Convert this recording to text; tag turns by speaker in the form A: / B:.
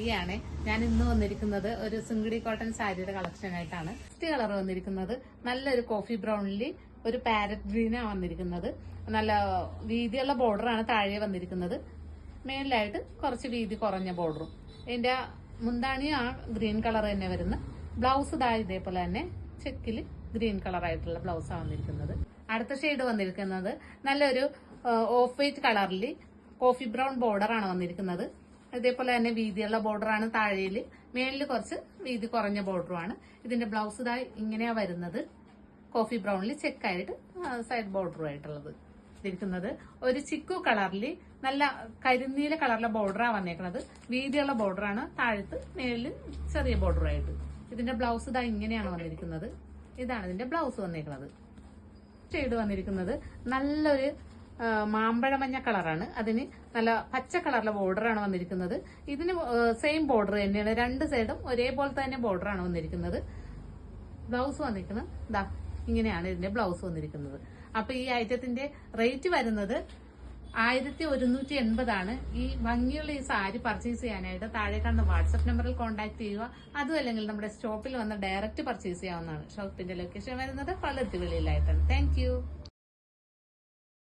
A: പ്രിയയാണ്. ഞാൻ ഇന്ന് വന്നിരിക്കുന്നത് ഒരു സിംഗിടി കോട്ടൺ സാരിയുടെ കളക്ഷൻ ആയിട്ടാണ്. ഫസ്റ്റ് കളർ വന്നിരിക്കുന്നത് നല്ലൊരു കോഫി ബ്രൗണിൽ ഒരു പാരറ്റ് ഗ്രീനാണ് വന്നിരിക്കുന്നത്. നല്ല വീതിയുള്ള ബോർഡറാണ് താഴെ വന്നിരിക്കുന്നത്. മേളിലായിട്ട് കുറച്ച് വീതി കുറഞ്ഞ ബോർഡറും. ഇതിന്റെ മുന്താണി ആ ഗ്രീൻ കളർ തന്നെ വരുന്ന ബ്ലൗസ് ഇതേപോലെ തന്നെ ചെക്കിൽ ഗ്രീൻ കളർ ആയിട്ടുള്ള ബ്ലൗസാണ് വന്നിരിക്കുന്നത്. അടുത്ത ഷെയ്ഡ് വന്നിരിക്കുന്നത് നല്ലൊരു ഓഫ് വൈറ്റ് കളറിൽ കോഫി ബ്രൗൺ ബോർഡർ ആണ് വന്നിരിക്കുന്നത്. ഇതേപോലെ തന്നെ വീതിയുള്ള ബോർഡറാണ് താഴെയിൽ, മേളിൽ കുറച്ച് വീതി കുറഞ്ഞ ബോർഡറുമാണ്. ഇതിന്റെ ബ്ലൗസ് ഇങ്ങനെയാ വരുന്നത്. കോഫി ബ്രൗണിൽ ചെക്കായിട്ട് സൈഡ് ബോർഡറുമായിട്ടുള്ളത് ഇരിക്കുന്നത്. ഒരു ചിക്കു കളറിൽ നല്ല കരിനീല കളറിലെ ബോർഡറാണ് വന്നേക്കുന്നത്. വീതിയുള്ള ബോർഡറാണ് താഴത്ത്, മേളിൽ ചെറിയ ബോർഡറായിട്ട്. ഇതിന്റെ ബ്ലൗസ് ഇങ്ങനെയാണ് വന്നിരിക്കുന്നത്. ഇതാണ് ഇതിന്റെ ബ്ലൗസ് വന്നേക്കുന്നത്. ഷെയ്ഡ് വന്നിരിക്കുന്നത് നല്ലൊരു മാമ്പഴ മഞ്ഞ കളറാണ്. അതിന് നല്ല പച്ച കളറിലെ ബോർഡറാണ് വന്നിരിക്കുന്നത്. ഇതിന് സെയിം ബോർഡർ തന്നെയാണ്, രണ്ട് സൈഡും ഒരേപോലത്തെ തന്നെ ബോർഡറാണ് വന്നിരിക്കുന്നത്. ബ്ലൗസ് വന്നിരിക്കുന്നത് ഇങ്ങനെയാണ് ഇതിന്റെ ബ്ലൗസ് വന്നിരിക്കുന്നത്. അപ്പൊ ഈ ഐറ്റത്തിന്റെ റേറ്റ് വരുന്നത് 1180 ആണ്. ഈ ഭംഗിയുള്ള ഈ സാരി പർച്ചേസ് ചെയ്യാനായിട്ട് താഴെ കാണുന്ന വാട്സ്ആപ്പ് നമ്പറിൽ കോൺടാക്ട് ചെയ്യുക. അതും അല്ലെങ്കിൽ നമ്മുടെ ഷോപ്പിൽ വന്ന് ഡയറക്റ്റ് പർച്ചേസ് ചെയ്യാവുന്നതാണ്. ഷോപ്പിന്റെ ലൊക്കേഷൻ വരുന്നത് പള്ളുരുത്തി വെളിയിലായിട്ടാണ്. താങ്ക്